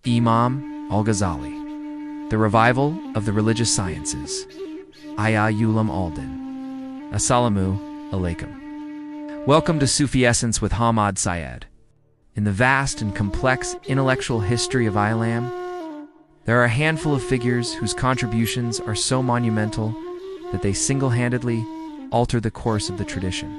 Imam al-Ghazali, the revival of the religious sciences. Ihya Ulum. Assalamu alaikum. Welcome to Sufi Essence with Hammad Syed. In the vast and complex intellectual history of Islam, there are a handful of figures whose contributions are so monumental that they single-handedly alter the course of the tradition.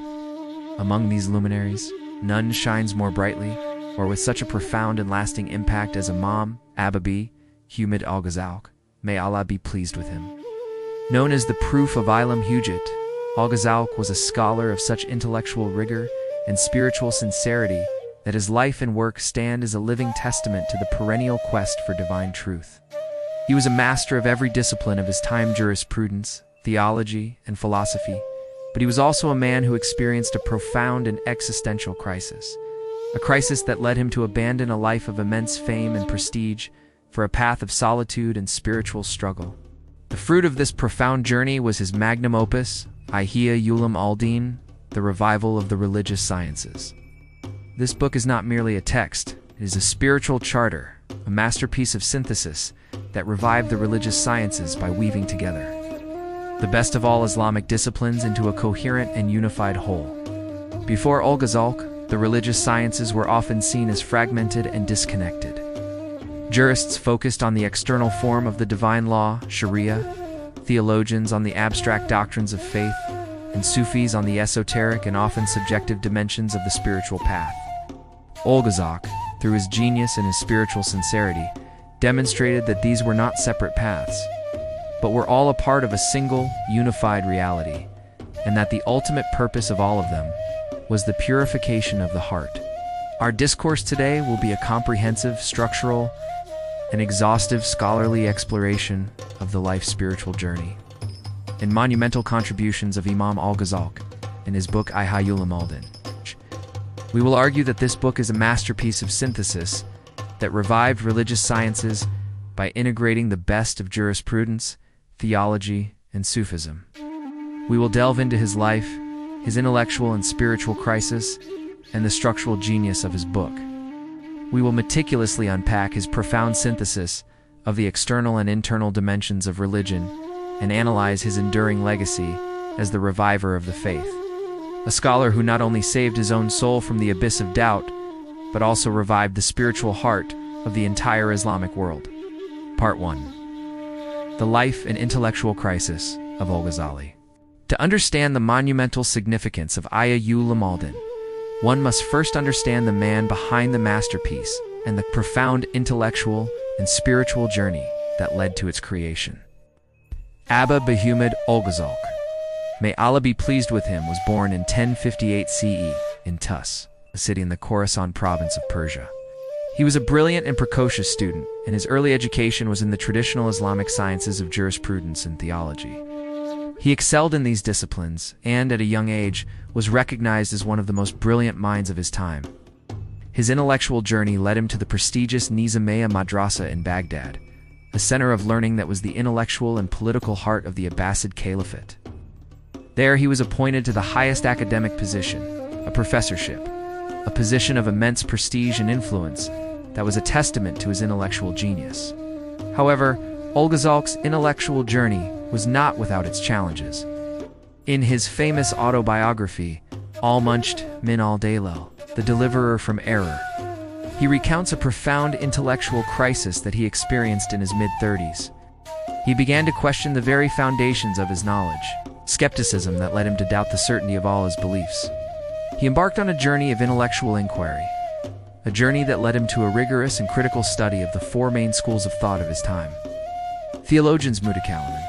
Among these luminaries, none shines more brightly or with such a profound and lasting impact as Imam Abū Ḥāmid al-Ghazali. May Allah be pleased with him. Known as the proof of Islam Hujjat, al-Ghazali was a scholar of such intellectual rigor and spiritual sincerity that his life and work stand as a living testament to the perennial quest for divine truth. He was a master of every discipline of his time: jurisprudence, theology, and philosophy, but he was also a man who experienced a profound and existential crisis. A crisis that led him to abandon a life of immense fame and prestige for a path of solitude and spiritual struggle. The fruit of this profound journey was his magnum opus, Ihya Ulum, the revival of the religious sciences. This book is not merely a text, it is a spiritual charter, a masterpiece of synthesis that revived the religious sciences by weaving together the best of all Islamic disciplines into a coherent and unified whole. Before al-Ghazali, the religious sciences were often seen as fragmented and disconnected. Jurists focused on the external form of the divine law, Sharia, theologians on the abstract doctrines of faith, and Sufis on the esoteric and often subjective dimensions of the spiritual path. Al-Ghazali, through his genius and his spiritual sincerity, demonstrated that these were not separate paths, but were all a part of a single, unified reality, and that the ultimate purpose of all of them was the purification of the heart. Our discourse today will be a comprehensive, structural, and exhaustive scholarly exploration of the life's spiritual journey and monumental contributions of Imam al-Ghazali in his book Ihya Ulum. We will argue that this book is a masterpiece of synthesis that revived religious sciences by integrating the best of jurisprudence, theology, and Sufism. We will delve into his life, his intellectual and spiritual crisis, and the structural genius of his book. We will meticulously unpack his profound synthesis of the external and internal dimensions of religion and analyze his enduring legacy as the reviver of the faith. A scholar who not only saved his own soul from the abyss of doubt, but also revived the spiritual heart of the entire Islamic world. Part 1. The Life and Intellectual Crisis of al-Ghazali. To understand the monumental significance of Ihya Ulum, one must first understand the man behind the masterpiece and the profound intellectual and spiritual journey that led to its creation. Abū Ḥāmid al-Ghazali, may Allah be pleased with him, was born in 1058 CE in Tus, a city in the Khorasan province of Persia. He was a brilliant and precocious student, and his early education was in the traditional Islamic sciences of jurisprudence and theology. He excelled in these disciplines and, at a young age, was recognized as one of the most brilliant minds of his time. His intellectual journey led him to the prestigious Nizamiya Madrasa in Baghdad, a center of learning that was the intellectual and political heart of the Abbasid Caliphate. There he was appointed to the highest academic position, a professorship, a position of immense prestige and influence that was a testament to his intellectual genius. However, al-Ghazali's intellectual journey was not without its challenges. In his famous autobiography, Al-Munjid min al-Dalal, The Deliverer from Error, he recounts a profound intellectual crisis that he experienced in his mid-30s. He began to question the very foundations of his knowledge, skepticism that led him to doubt the certainty of all his beliefs. He embarked on a journey of intellectual inquiry, a journey that led him to a rigorous and critical study of the four main schools of thought of his time. Theologians Mutakallimin.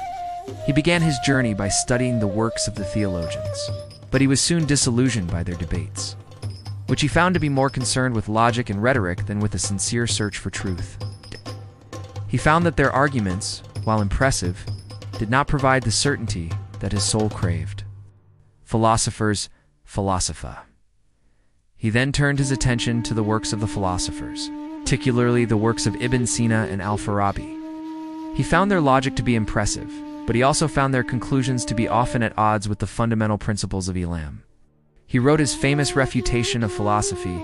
He began his journey by studying the works of the theologians, but he was soon disillusioned by their debates, which he found to be more concerned with logic and rhetoric than with a sincere search for truth. He found that their arguments, while impressive, did not provide the certainty that his soul craved. Philosophers philosopha. He then turned his attention to the works of the philosophers, particularly the works of Ibn Sina and al-Farabi. He found their logic to be impressive, but he also found their conclusions to be often at odds with the fundamental principles of Islam. He wrote his famous refutation of philosophy,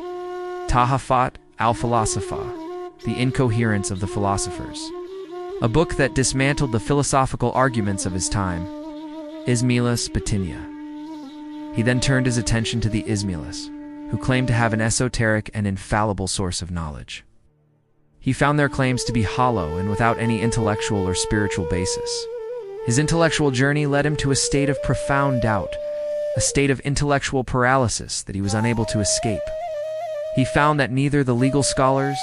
Tahafat al-Falasifa, The Incoherence of the Philosophers, a book that dismantled the philosophical arguments of his time. Ismailis Batinia. He then turned his attention to the Ismailis, who claimed to have an esoteric and infallible source of knowledge. He found their claims to be hollow and without any intellectual or spiritual basis. His intellectual journey led him to a state of profound doubt, a state of intellectual paralysis that he was unable to escape. He found that neither the legal scholars,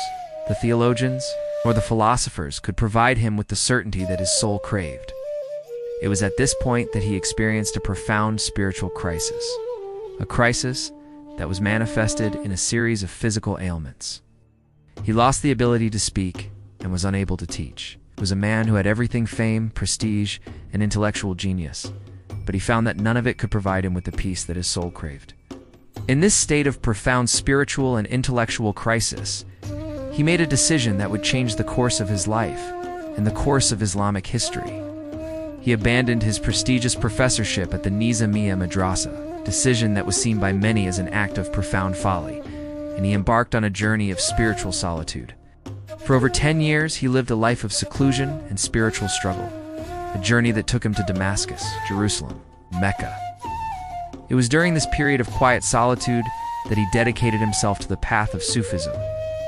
the theologians, nor the philosophers could provide him with the certainty that his soul craved. It was at this point that he experienced a profound spiritual crisis, a crisis that was manifested in a series of physical ailments. He lost the ability to speak and was unable to teach. He was a man who had everything: fame, prestige, and intellectual genius, but he found that none of it could provide him with the peace that his soul craved. In this state of profound spiritual and intellectual crisis, he made a decision that would change the course of his life and the course of Islamic history. He abandoned his prestigious professorship at the Nizamiya Madrasa, a decision that was seen by many as an act of profound folly, and he embarked on a journey of spiritual solitude. For over 10 years, he lived a life of seclusion and spiritual struggle, a journey that took him to Damascus, Jerusalem, Mecca. It was during this period of quiet solitude that he dedicated himself to the path of Sufism,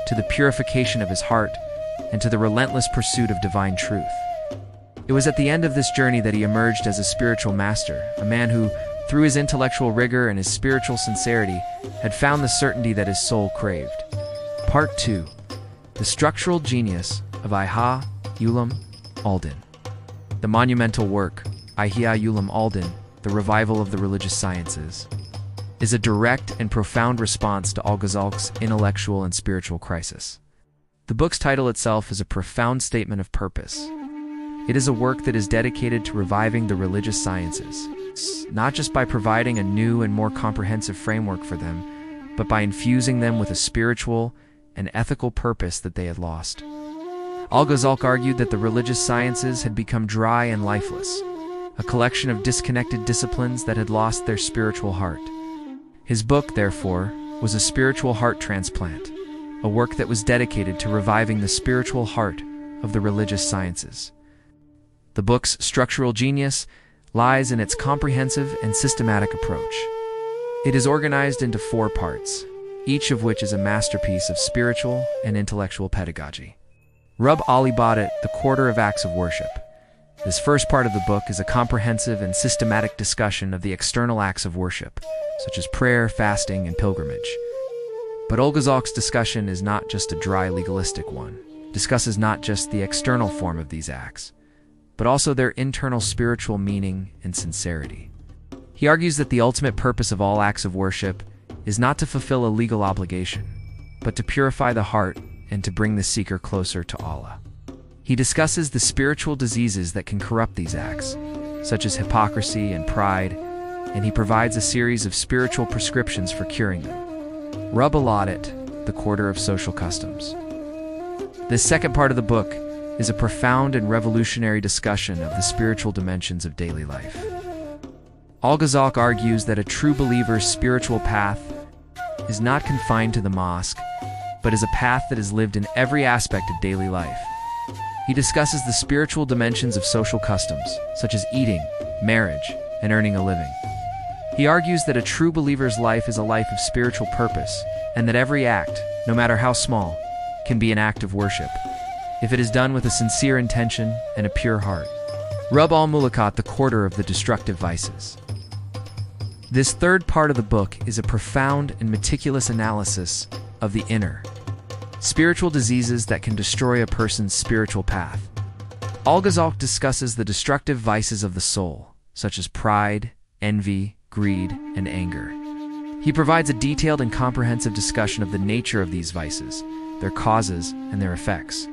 to the purification of his heart, and to the relentless pursuit of divine truth. It was at the end of this journey that he emerged as a spiritual master, a man who, through his intellectual rigor and his spiritual sincerity, had found the certainty that his soul craved. Part 2. The Structural Genius of Ihya Ulum al-Din. The monumental work, Ihya Ulum al-Din, The Revival of the Religious Sciences, is a direct and profound response to al-Ghazali's intellectual and spiritual crisis. The book's title itself is a profound statement of purpose. It is a work that is dedicated to reviving the religious sciences, not just by providing a new and more comprehensive framework for them, but by infusing them with a spiritual and ethical purpose that they had lost. Al-Ghazali argued that the religious sciences had become dry and lifeless, a collection of disconnected disciplines that had lost their spiritual heart. His book, therefore, was a spiritual heart transplant, a work that was dedicated to reviving the spiritual heart of the religious sciences. The book's structural genius lies in its comprehensive and systematic approach. It is organized into 4 parts, each of which is a masterpiece of spiritual and intellectual pedagogy. Rub al-Ibadat, the Quarter of Acts of Worship. This first part of the book is a comprehensive and systematic discussion of the external acts of worship, such as prayer, fasting, and pilgrimage. But al-Ghazali's discussion is not just a dry legalistic one. It discusses not just the external form of these acts, but also their internal spiritual meaning and sincerity. He argues that the ultimate purpose of all acts of worship is not to fulfill a legal obligation, but to purify the heart and to bring the seeker closer to Allah. He discusses the spiritual diseases that can corrupt these acts, such as hypocrisy and pride, and he provides a series of spiritual prescriptions for curing them. Rub al-Adat, the Quarter of Social Customs. This second part of the book is a profound and revolutionary discussion of the spiritual dimensions of daily life. Al-Ghazali argues that a true believer's spiritual path is not confined to the mosque, but is a path that is lived in every aspect of daily life. He discusses the spiritual dimensions of social customs, such as eating, marriage, and earning a living. He argues that a true believer's life is a life of spiritual purpose, and that every act, no matter how small, can be an act of worship, if it is done with a sincere intention and a pure heart. Rub al-Mulakat, the Quarter of the Destructive Vices. This third part of the book is a profound and meticulous analysis of the inner spiritual diseases that can destroy a person's spiritual path. Al-Ghazali discusses the destructive vices of the soul, such as pride, envy, greed, and anger. He provides a detailed and comprehensive discussion of the nature of these vices, their causes, and their effects.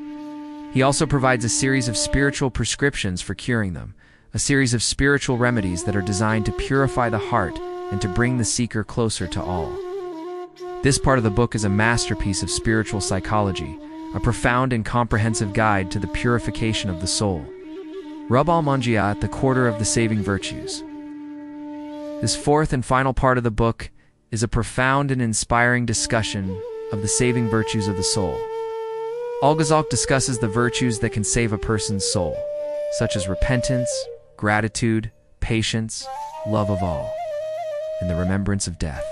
He also provides a series of spiritual prescriptions for curing them, a series of spiritual remedies that are designed to purify the heart and to bring the seeker closer to Allah. This part of the book is a masterpiece of spiritual psychology, a profound and comprehensive guide to the purification of the soul. Rub al-Manjiyat, the Quarter of the Saving Virtues. This fourth and final part of the book is a profound and inspiring discussion of the saving virtues of the soul. Al-Ghazali discusses the virtues that can save a person's soul, such as repentance, gratitude, patience, love of all, and the remembrance of death.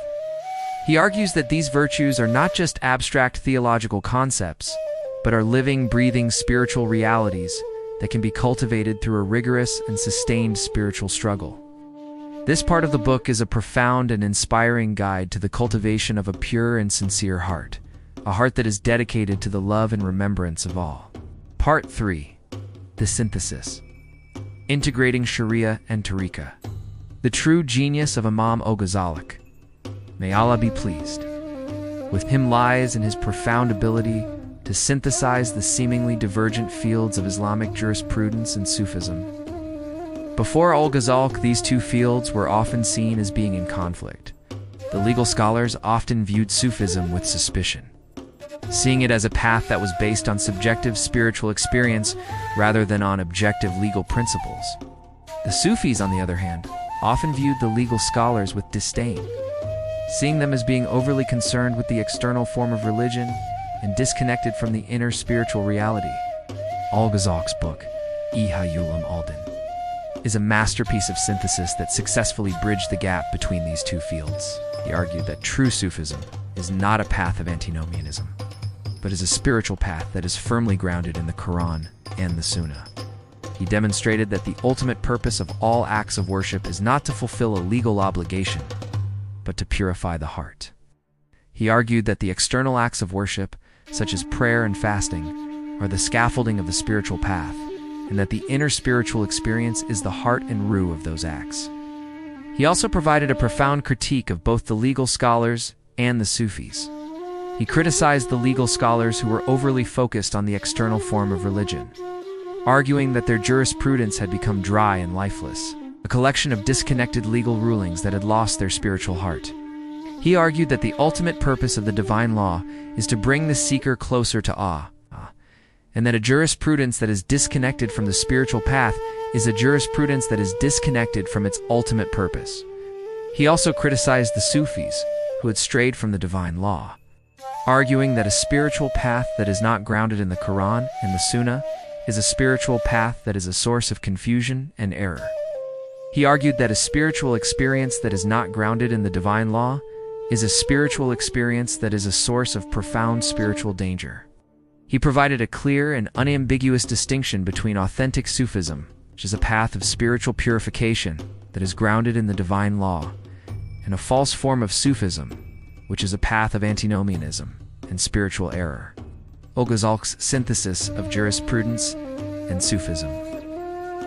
He argues that these virtues are not just abstract theological concepts, but are living, breathing spiritual realities that can be cultivated through a rigorous and sustained spiritual struggle. This part of the book is a profound and inspiring guide to the cultivation of a pure and sincere heart, a heart that is dedicated to the love and remembrance of all. Part 3. The Synthesis. Integrating Sharia and Tariqah. The true genius of Imam Al-Ghazali, may Allah be pleased with him, lies in his profound ability to synthesize the seemingly divergent fields of Islamic jurisprudence and Sufism. Before Al-Ghazali, these two fields were often seen as being in conflict. The legal scholars often viewed Sufism with suspicion, seeing it as a path that was based on subjective spiritual experience rather than on objective legal principles. The Sufis, on the other hand, often viewed the legal scholars with disdain, seeing them as being overly concerned with the external form of religion and disconnected from the inner spiritual reality. Al-Ghazali's book, Ihya Ulum, is a masterpiece of synthesis that successfully bridged the gap between these two fields. He argued that true Sufism is not a path of antinomianism, but is a spiritual path that is firmly grounded in the Quran and the Sunnah. He demonstrated that the ultimate purpose of all acts of worship is not to fulfill a legal obligation, but to purify the heart. He argued that the external acts of worship, such as prayer and fasting, are the scaffolding of the spiritual path, and that the inner spiritual experience is the heart and root of those acts. He also provided a profound critique of both the legal scholars and the Sufis. He criticized the legal scholars who were overly focused on the external form of religion, arguing that their jurisprudence had become dry and lifeless, a collection of disconnected legal rulings that had lost their spiritual heart. He argued that the ultimate purpose of the divine law is to bring the seeker closer to Allah, and that a jurisprudence that is disconnected from the spiritual path is a jurisprudence that is disconnected from its ultimate purpose. He also criticized the Sufis, who had strayed from the divine law, arguing that a spiritual path that is not grounded in the Quran and the Sunnah is a spiritual path that is a source of confusion and error. He argued that a spiritual experience that is not grounded in the divine law is a spiritual experience that is a source of profound spiritual danger. He provided a clear and unambiguous distinction between authentic Sufism, which is a path of spiritual purification that is grounded in the divine law, and a false form of Sufism, which is a path of antinomianism and spiritual error. Al-Ghazali's synthesis of jurisprudence and Sufism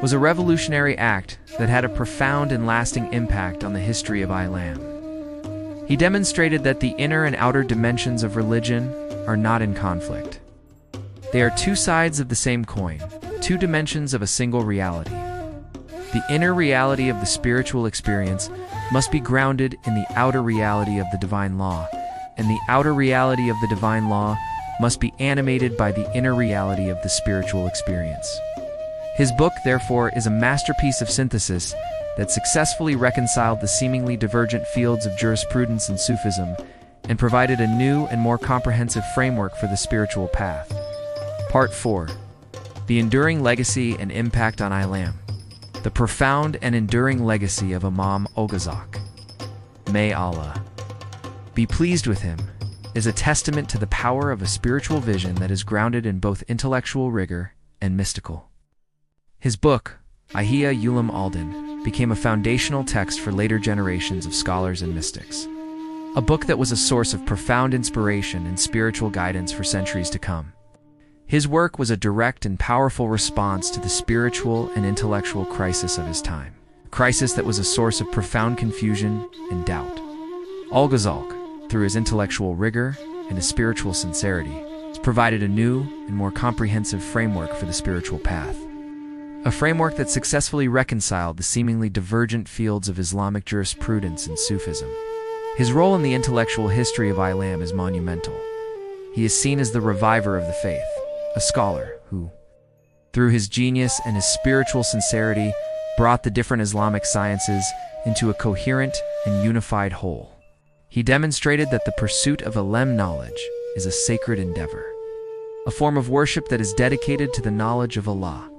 was a revolutionary act that had a profound and lasting impact on the history of Islam. He demonstrated that the inner and outer dimensions of religion are not in conflict. They are two sides of the same coin, two dimensions of a single reality. The inner reality of the spiritual experience must be grounded in the outer reality of the divine law, and the outer reality of the divine law must be animated by the inner reality of the spiritual experience. His book, therefore, is a masterpiece of synthesis that successfully reconciled the seemingly divergent fields of jurisprudence and Sufism and provided a new and more comprehensive framework for the spiritual path. Part 4. The Enduring Legacy and Impact on Islam. The profound and enduring legacy of Imam Al-Ghazali, may Allah be pleased with him, is a testament to the power of a spiritual vision that is grounded in both intellectual rigor and mystical. His book, Ihya Ulum, became a foundational text for later generations of scholars and mystics, a book that was a source of profound inspiration and spiritual guidance for centuries to come. His work was a direct and powerful response to the spiritual and intellectual crisis of his time, a crisis that was a source of profound confusion and doubt. Al-Ghazali, through his intellectual rigor and his spiritual sincerity, has provided a new and more comprehensive framework for the spiritual path, a framework that successfully reconciled the seemingly divergent fields of Islamic jurisprudence and Sufism. His role in the intellectual history of Islam is monumental. He is seen as the reviver of the faith, a scholar who, through his genius and his spiritual sincerity, brought the different Islamic sciences into a coherent and unified whole. He demonstrated that the pursuit of ilm knowledge is a sacred endeavor, a form of worship that is dedicated to the knowledge of Allah.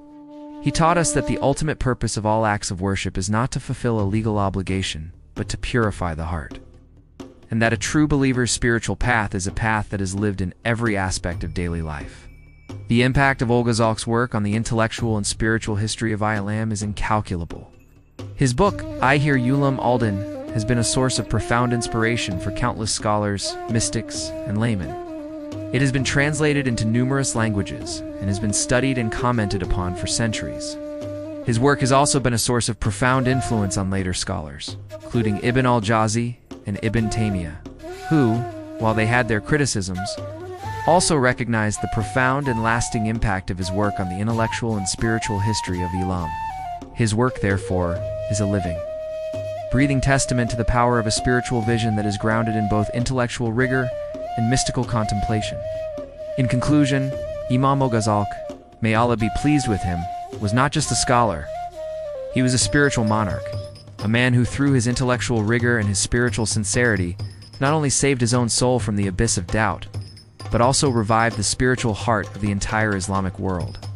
He taught us that the ultimate purpose of all acts of worship is not to fulfill a legal obligation, but to purify the heart, and that a true believer's spiritual path is a path that is lived in every aspect of daily life. The impact of al-Ghazali's work on the intellectual and spiritual history of Islam is incalculable. His book, Ihya Ulum has been a source of profound inspiration for countless scholars, mystics, and laymen. It has been translated into numerous languages and has been studied and commented upon for centuries. His work has also been a source of profound influence on later scholars, including Ibn al-Jawzi and Ibn Taymiyyah, who, while they had their criticisms, also recognized the profound and lasting impact of his work on the intellectual and spiritual history of Islam. His work, therefore, is a living, breathing testament to the power of a spiritual vision that is grounded in both intellectual rigor and mystical contemplation. In conclusion, Imam al-Ghazali, may Allah be pleased with him, was not just a scholar. He was a spiritual monarch, a man who through his intellectual rigor and his spiritual sincerity not only saved his own soul from the abyss of doubt, but also revived the spiritual heart of the entire Islamic world.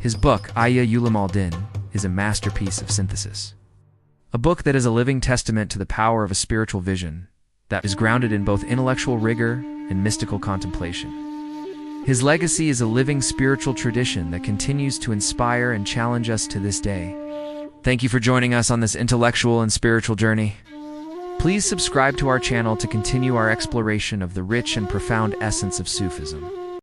His book, Ihya Ulum is a masterpiece of synthesis. A book that is a living testament to the power of a spiritual vision that is grounded in both intellectual rigor and mystical contemplation. His legacy is a living spiritual tradition that continues to inspire and challenge us to this day. Thank you for joining us on this intellectual and spiritual journey. Please subscribe to our channel to continue our exploration of the rich and profound essence of Sufism.